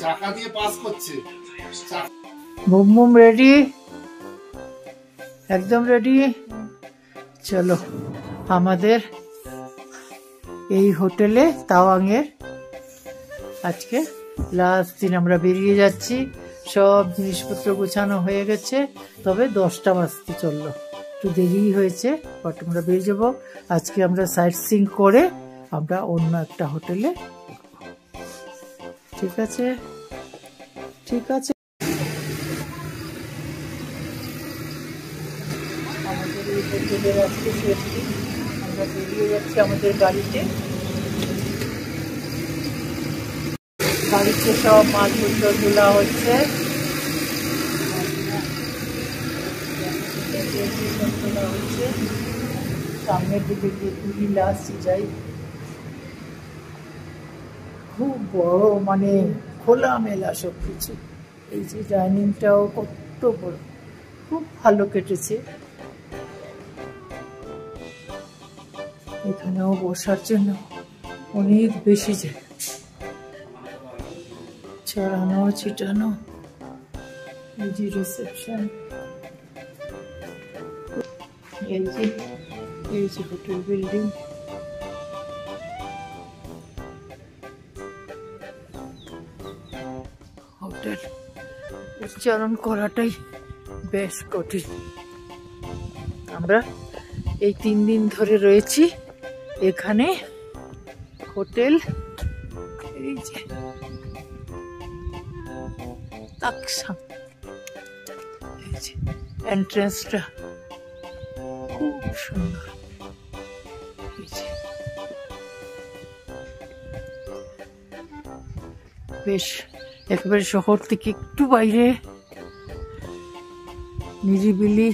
চাকা দিয়ে পাস করছে। বুম বুম রেডি, একদম রেডি। চলো আমাদের এই হোটেলে তাওয়াংয়ের আজকে লাস্ট দিন, আমরা বেরিয়ে যাচ্ছি। সব জিনিসপত্র গোছানো হয়ে গেছে, তবে 10টা বাজতে চললো, একটু দেরি হয়েছে, বাট আমরা বেরিয়ে যাবো। আজকে আমরা সাইট সিং করে আমরা অন্য একটা হোটেলে। ঠিক আছে, ঠিক আছে। আমাদের এই হোটেলের আজকে শেষ দিন, আমরা বেরিয়ে যাচ্ছি আমাদের গাড়িতে। গাড়িতে সব মালপত্র তোলা হচ্ছে। সামনের দিকে গিয়ে লাস্ট যাই। খুব বড়, মানে খোলামেলা সব কিছু। এই যে ডাইনিংটাও কত বড়, খুব ভালো কেটেছে। এখানেও বসার জন্য অনেক বেশি জায়গা, ছড়ানো ছিটানো। এই যে রিসেপশন, এই যে হোটেল বিল্ডিং। হোটেল উচ্চারণ করাটাই বেশ কঠিন। আমরা এই 3 দিন ধরে রয়েছি এখানে। হোটেল এই যে তাকসাং, এই যে এন্ট্রান্সটা খুব সুন্দর। এই যে বেশ একেবারে শহর থেকে একটু বাইরে, নিরিবিলি।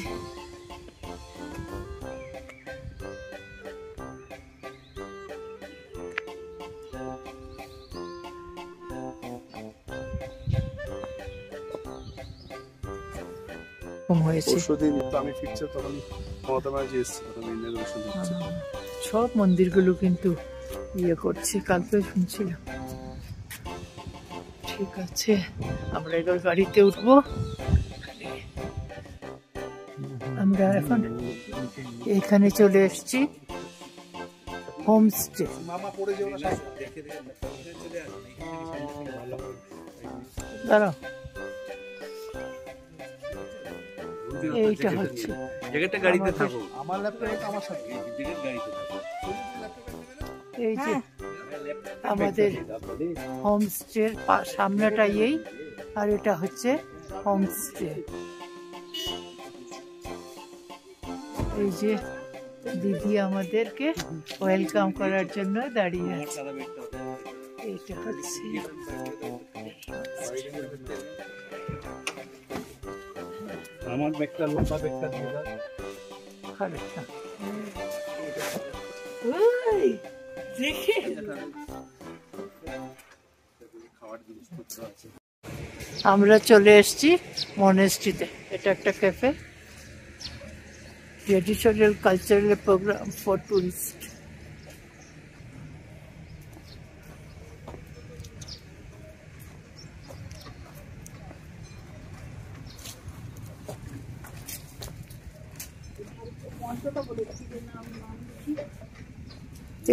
সব মন্দিরগুলো কিন্তু ইয়ে করছে, কালকে শুনছিলাম। ঠিক আছে, আমরা এবার গাড়িতে উঠবো। আমরা এখন এখানে চলে এসেছি হোমস্টে। দাঁড়াও, এইটা হচ্ছে এই যে আমাদের হোমস্টের সামনেটাই এই, আর এটা হচ্ছে হোমস্টে। এই যে দিদি আমাদেরকে ওয়েলকাম করার জন্য দাঁড়িয়ে আছে। এটা হচ্ছে আমার ব্যাগটা, লম্বা ব্যাগটা দিয়ে দাও। আমরা চলে এসেছি মনেস্ট্রিতে। এটা একটা cafe, traditional cultural programme for tourist.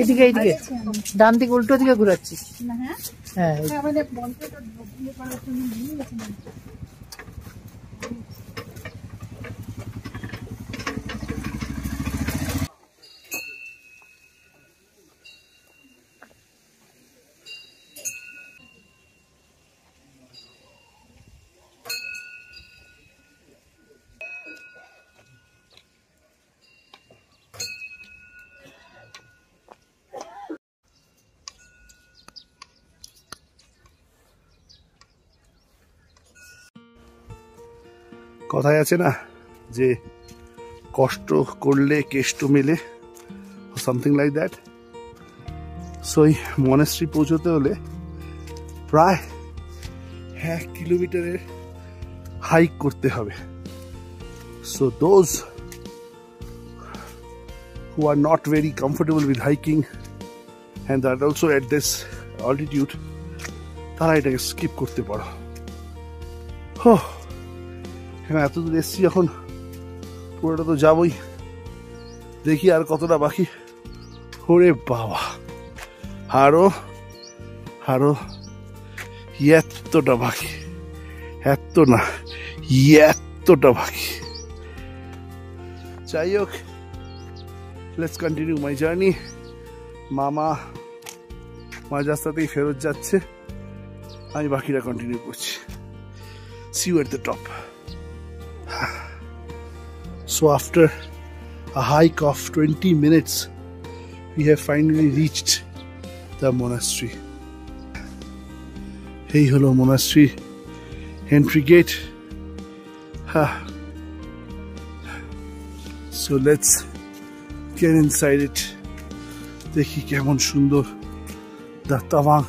এইদিকে এইদিকে ডান দিকে উল্টো দিকে ঘুরাচ্ছিস। হ্যাঁ, কথায় আছে না যে কষ্ট করলে কেষ্ট মেলে, সামথিং লাইক দ্যাট। সো এই মনেস্ট্রি পৌঁছতে হলে প্রায় 1 কিলোমিটারের হাইক করতে হবে। So those who are not very comfortable with hiking and are also at this altitude তারা এটাকে স্কিপ করতে পারো। হ্যাঁ, এত দূর এসছি যখন পুরোটা তো যাবই, দেখি আর কতটা বাকি। ওরে বাবা, আরো আরো এতটা বাকি, এত না এতটা বাকি। যাই হোক, লেটস কন্টিনিউ মাই জার্নি। মামা মাঝ রাস্তাতেই ফেরত যাচ্ছে, আমি বাকিটা কন্টিনিউ করছি। See you at the top. So after a hike of 20 minutes, we have finally reached the monastery. Hey, hello monastery entry gate. So let's get inside it. দেখি কেমন সুন্দর the Tawang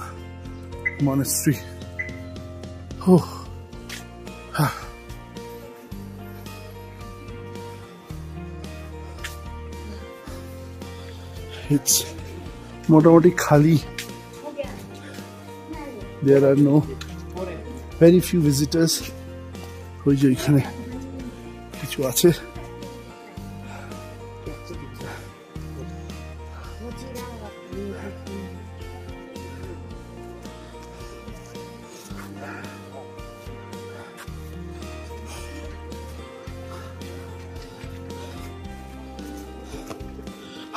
monastery. It's মোটামুটি খালি, there are no very few visitors. ওই যে এখানে কিছু আছে,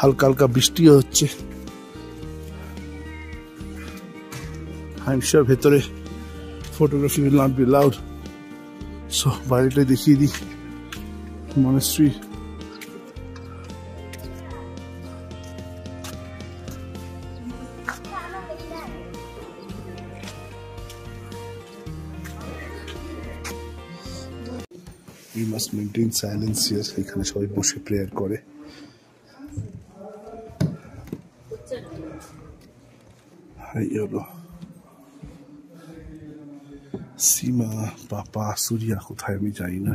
হালকা হালকা বৃষ্টিও হচ্ছে। I'm sure ভেতরে photography will not be allowed, so বাইরেটা দেখিয়ে দিই monastery. We must maintain silence here. এখানে সবাই বসে প্রেয়ার করে। সীমা, পাপা, সুরিয়া কোথায় আমি জানি না।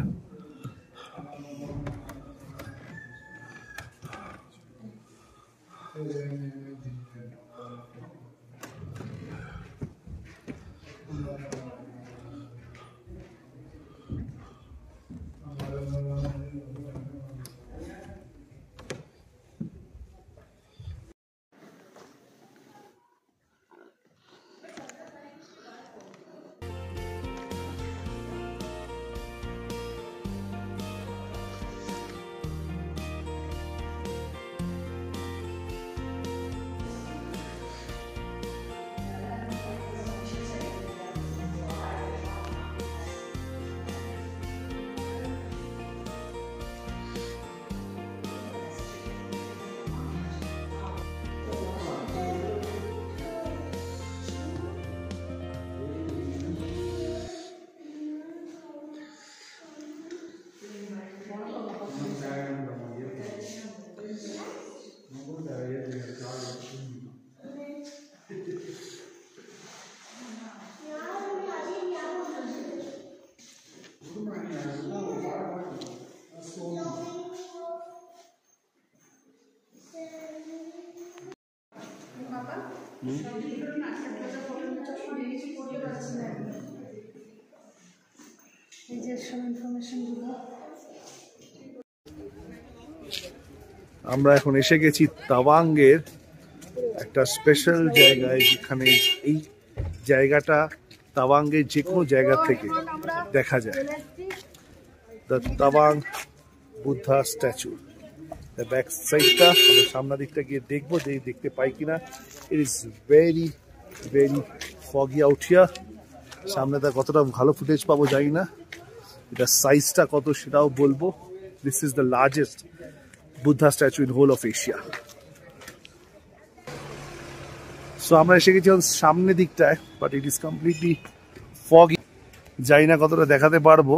আমরা এখন এসে গেছি তাওয়াঙ্গের একটা স্পেশাল জায়গায়, যেখানে এই জায়গাটা তাওয়াঙ্গের যে কোনো জায়গা থেকে দেখা যায়। The Tawang Buddha statue, back সাইডটা আমরা সামনের দিকটা গিয়ে দেখবো যে দেখতে পাই কিনা। It is very very foggy out here. সামনেটা কতটা ভালো ফুটেজ পাবো জানি না, এটা সাইজটা কত সেটাও বলবো। This is the largest Buddha statue in whole of Asia. So আমরা এসে গেছি সামনের দিকটায়, but it is completely foggy, জানি না কতটা দেখাতে পারবো।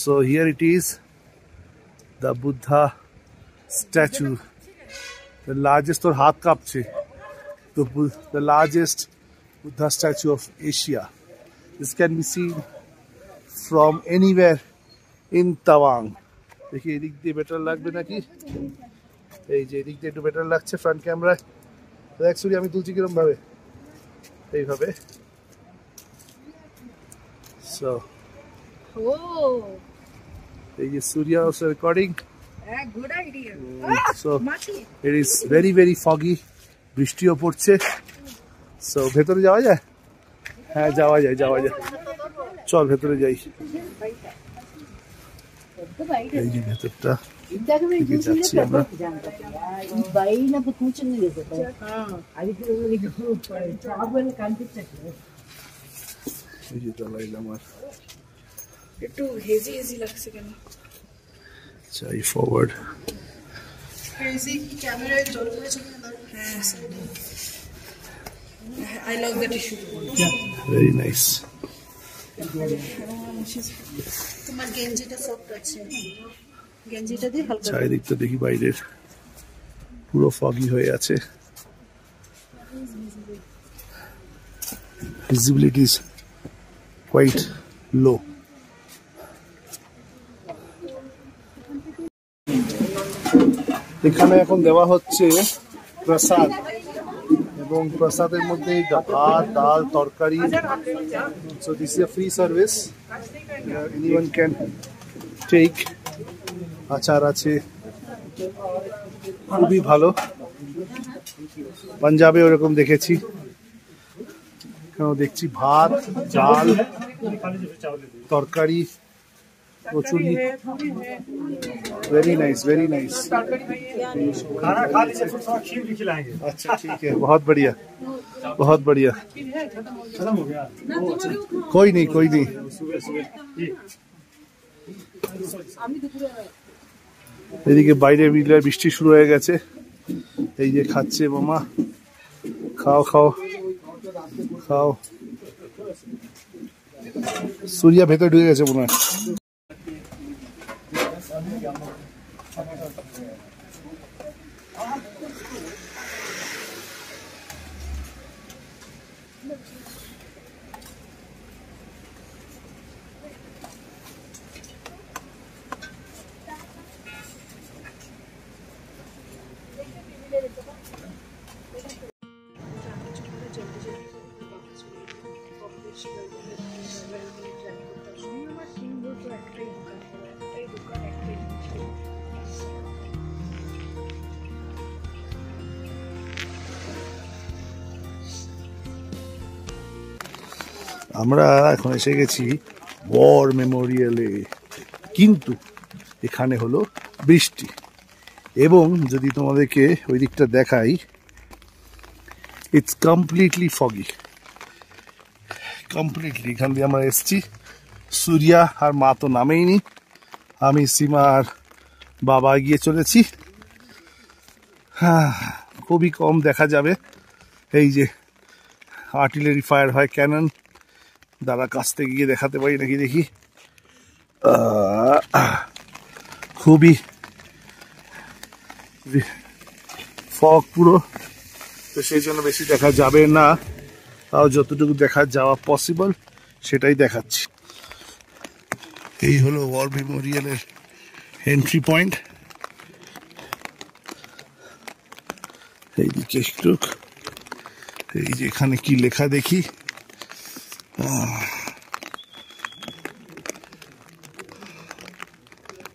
So here it is the Buddha statue, the largest. তোর হাত কাঁপছে। তো the largest Buddha statue of Asia. This can be seen from anywhere in Tawang. দেখি এদিক দিয়ে বেটার লাগবে নাকি, এই যে এদিক দিয়ে একটু বেটার লাগছে ফ্রন্ট ক্যামেরায়। দেখ সুরি আমি তুলছি কিরম ভাবে, এইভাবে। So এই যে Surya also recording. Good idea. So it is very very foggy. বৃষ্টিও পড়ছে। So ভেতরে যাওয়া যায়? হ্যাঁ যাওয়া যায়। চল ভেতরে যাই। এই যে ভেতরটা যাচ্ছি আমরা। এই যে দলাই লামার একটু হেজি হেজি লাগছে কেন? চাই ফরওয়ার্ড। হেজি ক্যামেরায় জল পড়েছে কেন? হ্যাঁ, I love that issue. Very nice. তোমার গেঞ্জিটা সফট আছে, গেঞ্জিটা দিয়ে হালকা। চারিদিকটা দেখি বাইরের পুরো foggy হয়ে আছে। Visibility is quite low. এখানে এখন দেওয়া হচ্ছে প্রসাদ এবং প্রসাদের মধ্যে ভাত ডাল তরকারি। So this is a free service. Anyone can take. আচার আছে, খুবই ভালো। পাঞ্জাবে ওরকম দেখেছি, এখানেও দেখছি ভাত ডাল তরকারি kachori. Very nice very nice. खाना खा लीजिए फिर थोड़ा खीर भी खिलाएंगे। अच्छा ठीक है, बहुत बढ़िया बहुत बढ़िया। खत्म हो गया? कोई नहीं सुबह এদিকে বাইরে বিলের বৃষ্টি শুরু হয়ে গেছে। এই যে খাচ্ছে মামা, খাও খাও খাও। সূর্যা ভেতরে ঢুকে গেছে মনে হয়। আমরা এখন এসে গেছি ওয়ার মেমোরিয়ালে, কিন্তু এখানে হলো বৃষ্টি এবং যদি তোমাদেরকে ওই দিকটা দেখাই, ইটস কমপ্লিটলি ফগি, কমপ্লিটলি। এখান দিয়ে আমরা এসছি, সূর্যা আর মা তো নামেইনি, আমি সীমা আর বাবা গিয়ে চলেছি। হ্যাঁ, খুবই কম দেখা যাবে। এই যে আর্টিলারি ফায়ার হয়, ক্যানন দ্বারা কাছ থেকে গিয়ে দেখাতে পারি নাকি দেখি। খুবই ফগ পুরো, তো সেই জন্য বেশি দেখা যাবে না, তাও যতটুকু দেখা যাওয়া পসিবল সেটাই দেখাচ্ছি। এই হলো ওয়ার মেমোরিয়ালের এন্ট্রি পয়েন্ট। এইদিকে একটু, এই যে এখানে কি লেখা দেখি,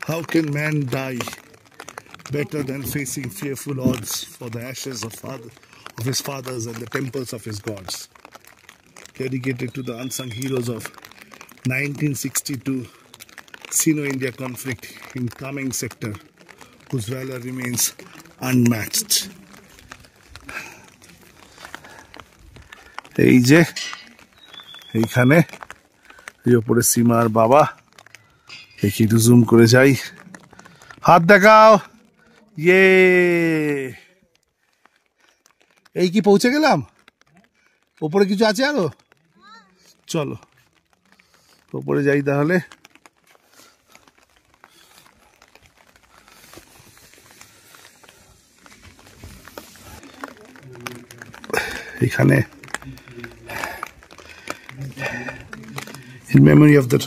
how can man die better than facing fearful odds for the ashes of his fathers and the temples of his gods? Dedicated to the unsung heroes of 1962 Sino-India conflict in Kameng sector, whose valor remains unmatched. এই যে এইখানে এই ওপরে সীমা আর বাবা, একটু zoom করে যাই, হাত দেখাও। ইয়ে, এই কি পৌঁছে গেলাম? ওপরে কিছু আছে আরো? চলো ওপরে যাই তাহলে। এখানে in memory of the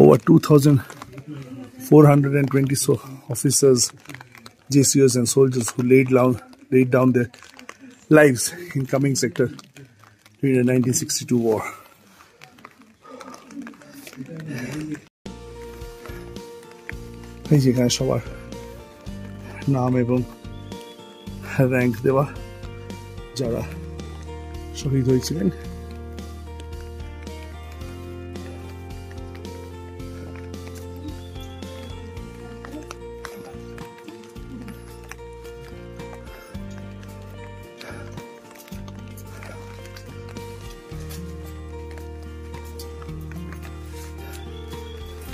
over 2,420 officers, JCOs and soldiers who laid down their lives in Kameng sector in the 1962 war. এই যেখানে সবার নাম এবং র্যাঙ্ক দেওয়া যারা শহীদ হয়েছিলেন।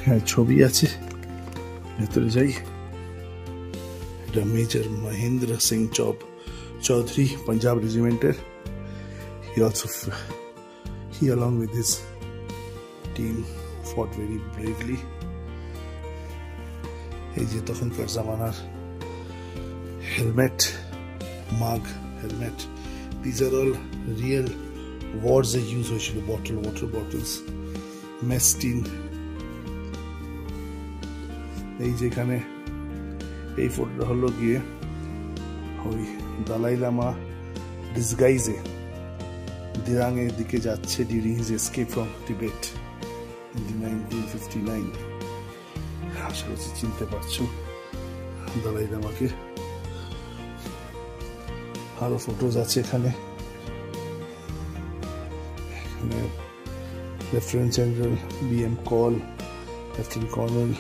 হ্যাঁ, ছবি আছে, ভেতরে যাই। এটা মেজর মহেন্দ্র সিং চৌধুরী, পাঞ্জাব রেজিমেন্টের। He along with his team fought very bravely. এই যে তখনকার জামানার helmet, mug, helmet, these are all real wars এ ইউজ হয়েছিল। Water bottles, mess tin. এই যেখানে এই ফটোটা হলো গিয়ে ওই দালাই লামা ডিসগাইজে দিরাং এর দিকে যাচ্ছে during his escape from Tibet in 1959। আশা করছি চিনতে পারছো দালাই লামাকে। আরো ফটোজ আছে এখানে। Lieutenant general BM Kaul, lieutenant colonel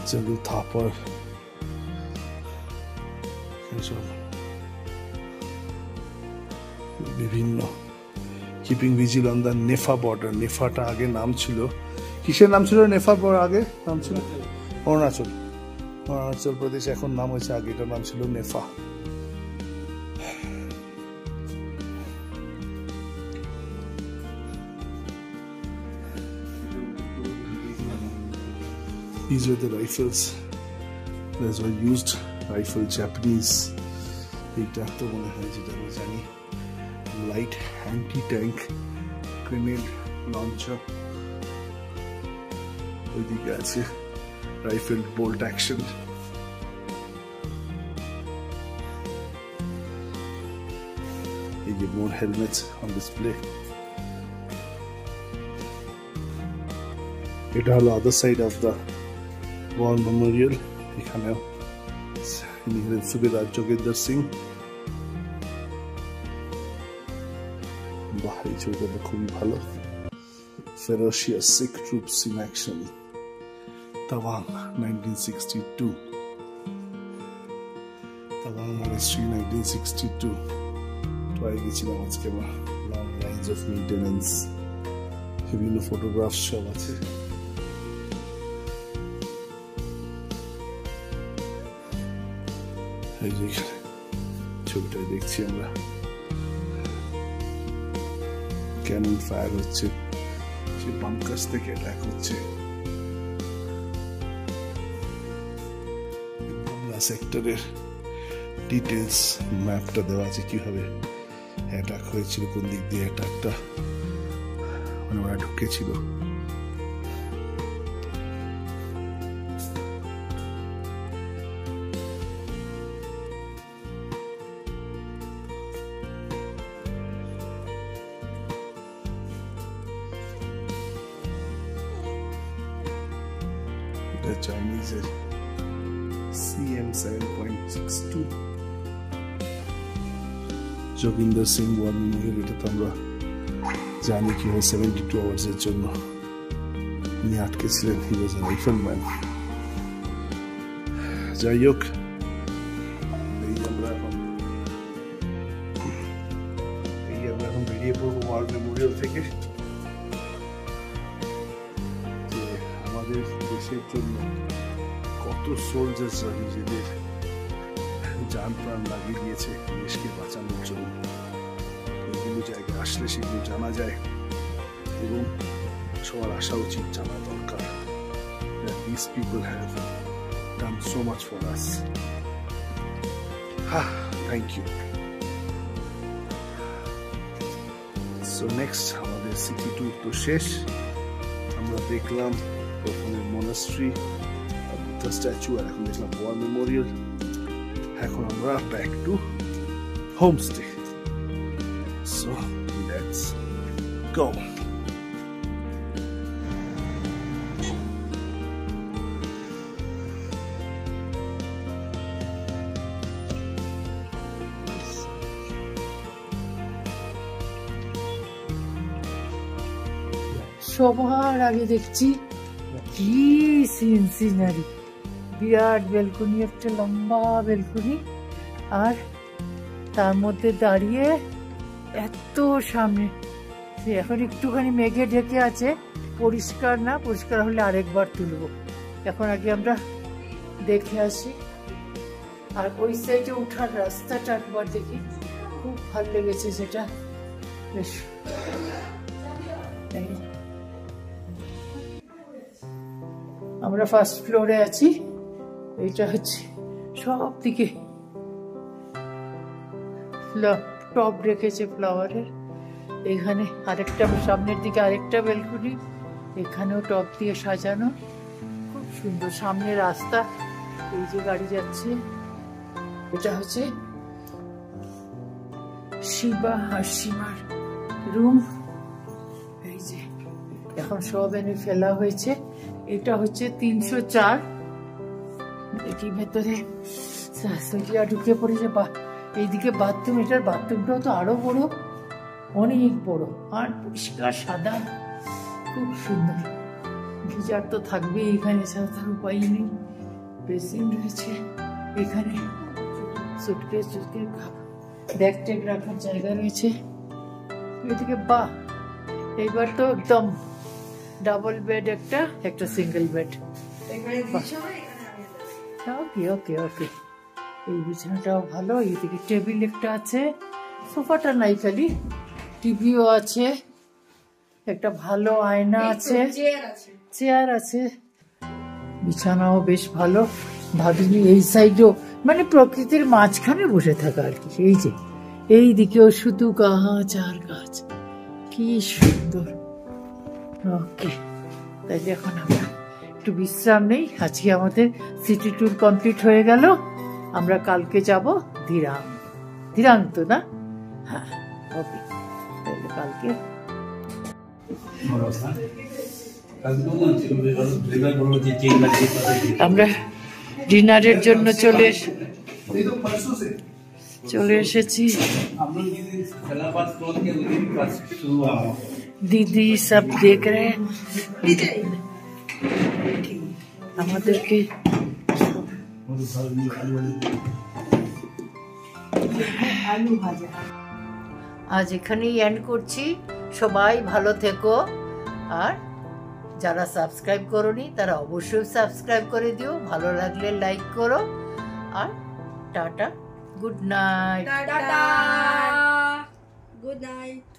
general Thapar, বিভিন্ন keeping vigil on the NEFA border. নেফাটা আগে নাম ছিল, কিসের নাম ছিল? নেফা আগে নাম ছিল অরুণাচল প্রদেশ, এখন নাম হয়েছে, আগে এটার নাম ছিল NEFA. These were the rifles that were used. Rifle Japanese. এইটা তো মনে হয় যেটা আমি জানি, light anti tank grenade launcher. ওইদিকে আছে রাইফেল বোল্ট অ্যাকশন। এই যে মোর হেলমেটস অন ডিসপ্লে। এটা হলো other side of the war memorial. এখানেও সুবেদার যোগেন্দ্র সিং। বাহ, এই ছবিটা খুবই ভালো। Ferocious Sikh troops in action. Tawang 1962. Tawang Monastery 1962. Try গেছিলাম আজকে আমার। লং লাইনস অফ মেইনটেনেন্স, বিভিন্ন ফটোগ্রাফ সব আছে। এই যে ছবিটা দেখছি আমরা, ক্যানন ফায়ার হচ্ছে, সে বামকাস থেকে অ্যাটাক হচ্ছে। বাংলা সেক্টরের ডিটেলস ম্যাপটা দেওয়া আছে, কিভাবে অ্যাটাক হয়েছিল, কোন দিক দিয়ে অ্যাটাকটা মানে ওরা ঢুকেছিল। Chinese CM7.62 Joginder Singh war memorial. এটা তো আমরা জানি কি হয়, 72 আওয়ার্সের জন্য উনি আটকে ছিলেন। হি ওয়াজ আ রাইফেলম্যান। যাই হোক, আমরা এখন বেরিয়ে পড়বো ওয়ার মেমোরিয়াল থেকে। দেশের জন্য কত সোলজার্সরা নিজেদের জান প্রাণ লাগিয়ে দিয়েছে দেশকে বাঁচানোর জন্য। এগুলো জায়গায় আসলে সেগুলো জানা যায় এবং সবার আসা উচিত, জানা দরকার। These people have done so much for us. Thank you. So next আমাদের সিটি ট্যুর তো শেষ। আমরা দেখলাম প্রথমে মনাস্ট্রি, বুদ্ধা স্ট্যাচু, আর এখন দেখলাম ওয়ার মেমোরিয়াল। এখন আমরা back to homestay. So let's go. সবার আগে দেখছি কি সিনারি, বিরাট বেলকনি, একটা লম্বা বেলকনি, আর তার মধ্যে দাঁড়িয়ে এত সামনে। এখন একটুখানি মেঘে ঢেকে আছে, পরিষ্কার না, পরিষ্কার হলে আরেকবার তুলবো। এখন আগে আমরা দেখে আসি। আর ওই সাইডে উঠার রাস্তাটা একবার দেখি, খুব ভালো লেগেছে সেটা। বেশ, আমরা ফার্স্ট ফ্লোরে আছি। এইটা হচ্ছে সব দিকে টপ রেখেছে ফ্লাওয়ারের। এখানে আরেকটা, সামনের দিকে আরেকটা বেলকুনি, এখানেও টপ দিয়ে সাজানো, খুব সুন্দর। সামনে রাস্তা, এই যে গাড়ি যাচ্ছে, এটা হচ্ছে শিবা আর সীমার রুম। এই যে এখন সব এনে ফেলা হয়েছে। এটা হচ্ছে 304। দেখি ভেতরে ঢুকে পড়েছে। এইদিকে বাথরুম, এটার বাথরুমটাও তো আরো বড়, অনেক বড়, আর পরিষ্কার সাদা, খুব সুন্দর। গিজার তো থাকবেই এখানে, ছাড়া তার উপায় নেই। বেসিন রয়েছে এখানে, সুটকেস ব্যাগ ট্যাগ রাখার জায়গা রয়েছে এদিকে। বাহ, এইবার তো একদম ডাবল বেড, একটা সিঙ্গেল বেড। ওকে ওকে ওকে, এই বিছানাটাও ভালো। এইদিকে টেবিল একটা আছে, সোফাটা নাই, খালি টিভিও আছে, একটা ভালো আয়না আছে, চেয়ার আছে, বিছানাও বেশ ভালো। ভাবিনি এই সাইডও, মানে প্রকৃতির মাঝখানে বসে থাকা আর কি। এই যে এই দিকেও শুধু গাছ আর গাছ, কি সুন্দর। ওকে, তাইলে এখন আমরা একটু বিশ্রাম নেই। আজকে আমাদের সিটি ট্যুর কমপ্লিট হয়ে গেল। আমরা কালকে যাব ধিরাং। ধিরাং তো না? হ্যাঁ, ওকে, তাহলে কালকে আমরা ডিনারের জন্য চলে এসেছি। দিদি সব দেখ রে আমাদেরকে। আজ এখানেই এন্ড করছি। সবাই ভালো থেকো, আর যারা সাবস্ক্রাইব করোনি তারা অবশ্যই সাবস্ক্রাইব করে দিও। ভালো লাগলে লাইক করো, আর tata, good night. Good night.